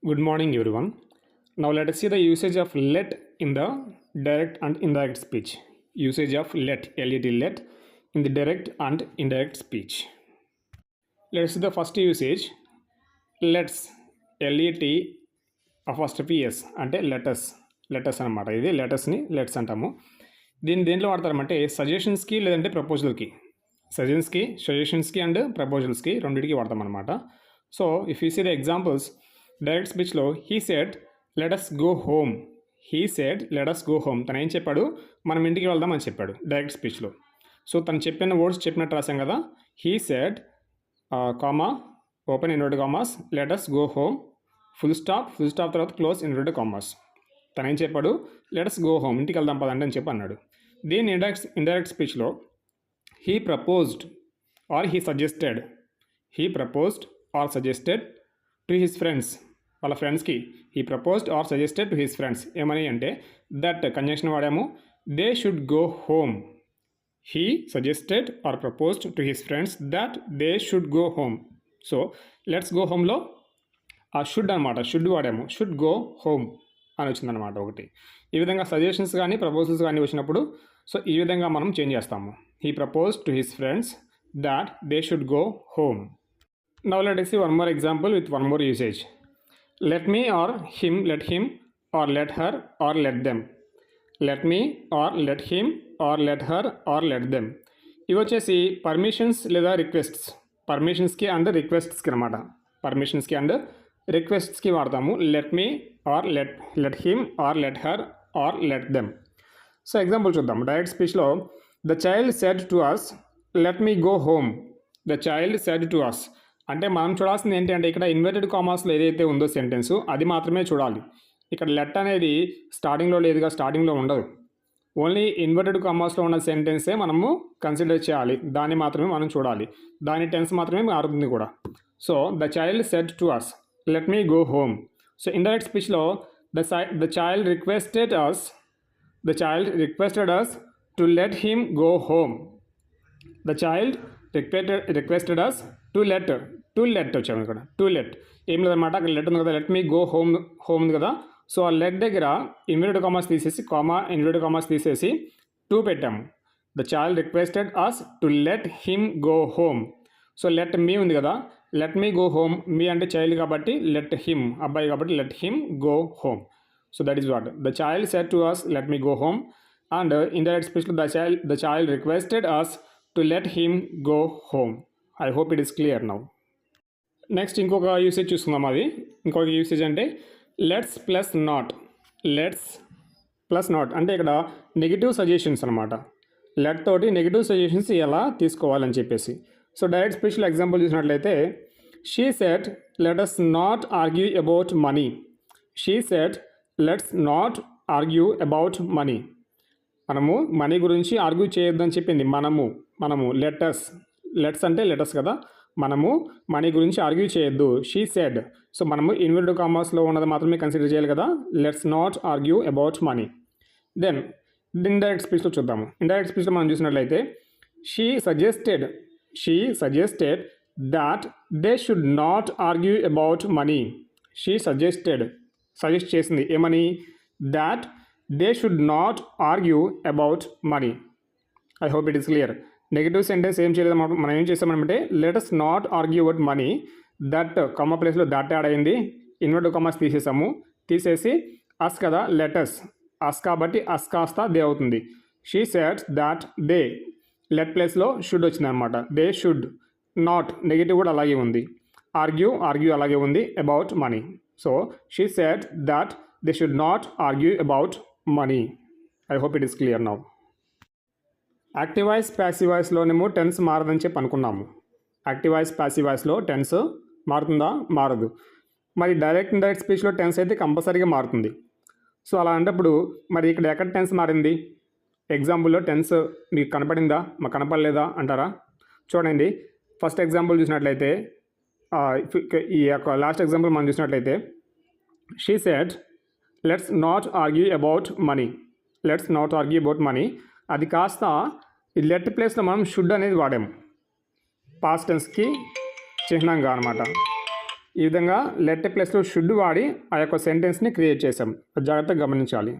Good morning, everyone. Now let us see the usage of let in the direct and indirect speech. Usage of let, let in the direct and indirect speech. Let's see the first usage. Let's, let apostrophe s అంటే letters అనమాట. ఇది లెటర్స్ని let's అంటాము. దీన్ని దేంట్లో వాడతారంటే సజెషన్స్కి లేదంటే ప్రపోజల్కి, సజెషన్స్కి and ప్రపోజల్స్కి రెండింటికి వాడతాం అనమాట. So if you see the examples, direct స్పీచ్లో he said let us go home. He said let us go home. తను ఏం చెప్పాడు? మనం ఇంటికి వెళ్దాం అని చెప్పాడు డైరెక్ట్ స్పీచ్లో. సో తను చెప్పిన వర్డ్స్ చెప్పినట్టు రాసాం కదా. He said comma open inverted commas let us go home full stop తర్వాత క్లోజ్ ఇన్వర్టెడ్ కామాస్. తను ఏం చెప్పాడు? లెట్ us గో హోమ్, ఇంటికి వెళ్దాం పదండి అని చెప్పి అన్నాడు. దీని ఇండైరెక్ట్ స్పీచ్లో he proposed or he suggested to his friends, వాళ్ళ ఫ్రెండ్స్కి. He proposed or suggested to his friends. ఏమని అంటే దట్ కంజంక్షన్ వాడాము. They should go home. He suggested or proposed to his friends that they should go home. So let's go హోమ్లో ఆ should అనమాట, should వాడాము. Should go home అని వచ్చిందనమాట ఒకటి. ఈ విధంగా సజెషన్స్ కానీ ప్రపోజల్స్ కానీ వచ్చినప్పుడు సో ఈ విధంగా మనం చేంజ్ చేస్తాము. He proposed to his friends that they should go home. Now let us see one more example with one more usage. Let me or him, let him or let her or let them. Let me or let him or let her or let them. ఇవి వచ్చేసి permissions లేదా requests. పర్మిషన్స్కి and రిక్వెస్ట్స్కి అనమాట. పర్మిషన్స్కి and రిక్వెస్ట్స్కి వాడతాము let me or let him or let her or let them. So example చూద్దాం. Direct స్పీచ్లో the child said to us let me go home. The child said to us అంటే మనం చూడాల్సింది ఏంటి అంటే ఇక్కడ ఇన్వర్టెడ్ కామాస్లో ఏదైతే ఉందో సెంటెన్సు అది మాత్రమే చూడాలి. ఇక్కడ లెట్ అనేది స్టార్టింగ్లో లేదుగా, స్టార్టింగ్లో ఉండదు. ఓన్లీ ఇన్వర్టెడ్ కామాస్లో ఉన్న సెంటెన్సే మనము కన్సిడర్ చేయాలి, దాన్ని మాత్రమే మనం చూడాలి. దాని టెన్స్ మాత్రమే మారుతుంది కూడా. So the child said to us let me go home. So indirect స్పీచ్లో the child requested us to let him go home. The child requested us to let వచ్చాము ఇక్కడ. టు లెట్ ఏం లేదన్నమాట, అక్కడ లెట్ ఉంది కదా, లెట్ మీ గో హోమ్ ఉంది కదా. సో ఆ లెట్ దగ్గర ఇన్వర్టెడ్ కామాస్ తీసేసి ఇన్వర్టెడ్ కామాస్ తీసేసి టు పెట్టాము. The child requested us to let him go home. So let me ఉంది కదా, let me go home. Me అంటే చైల్డ్ కాబట్టి లెట్ హిమ్, అబ్బాయి కాబట్టి let him go home. So that is what the child said to us let me go home. And indirect స్పీచ్లో the child requested us to let him go home. I hope it is clear now. Next ఇంకొక usage చూసుకుందాం. అది ఇంకొక usage అంటే let's plus not అంటే ఇక్కడ negative suggestions అనమాట. Let తోటి నెగిటివ్ సజెషన్స్ ఎలా తీసుకోవాలని చెప్పేసి. సో డైరెక్ట్ స్పీచ్లో ఎగ్జాంపుల్ చూసినట్లయితే she said let us not argue about money. She said let's not argue about money. మనము మనీ గురించి ఆర్గ్యూ చేయొద్దని చెప్పింది. మనము లెట్స్ అంటే లెటర్స్ కదా, మనము మనీ గురించి ఆర్గ్యూ చేయొద్దు. She said. సో మనము ఇన్వర్టెడ్ కామాస్లో ఉన్నది మాత్రమే కన్సిడర్ చేయాలి కదా. Let's not argue about money. Then indirect స్పీచ్లో చూద్దాము. ఇండైరెక్ట్ స్పీచ్లో మనం చూసినట్లయితే she suggested that they should not argue about money. She suggest చేసింది ఏమని? That they should not argue about money. I hope it is clear. Negative sentence ఏం చేయలేదు, మనం ఏం చేసామంటే let us not argue about money. That comma ప్లేస్లో that add అయింది, inverted commas తీసేసి అస్ కదా, లెటస్ అస్ కాబట్టి అస్ కాస్త దే అవుతుంది. She said that they, let ప్లేస్లో షుడ్ వచ్చింది అనమాట. దే షుడ్ నాట్, నెగిటివ్ కూడా అలాగే ఉంది. ఆర్గ్యూ అలాగే ఉంది about money. So she said that they should not argue about money. I hope it is clear now. Active voice passive వాయిస్లోనేమో tense మారదని చెప్పి అనుకున్నాము. యాక్టివ్ వాయిస్ ప్యాసివ్ వాయిస్లో టెన్స్ మారుతుందా? మారదు. మరి డైరెక్ట్ ఇండైరెక్ట్ స్పీచ్లో టెన్స్ అయితే కంపల్సరీగా మారుతుంది. సో అలా అంటప్పుడు మరి ఇక్కడ ఎక్కడ టెన్స్ మారింది? ఎగ్జాంపుల్లో టెన్స్ మీకు కనపడిందా, మాకు కనపడలేదా అంటారా? చూడండి, ఫస్ట్ ఎగ్జాంపుల్ చూసినట్లయితే ఈ యొక్క లాస్ట్ ఎగ్జాంపుల్ మనం చూసినట్లయితే she said let's not argue about money. అది కాస్త ఈ లెట్ ప్లేస్లో మనం షుడ్ అనేది వాడాము, పాస్ట్ టెన్స్కి చిహ్నంగా అనమాట. ఈ విధంగా లెట్ ప్లస్లో షుడ్ వాడి ఆ యొక్క సెంటెన్స్ని క్రియేట్ చేసాం. జాగ్రత్తగా గమనించాలి.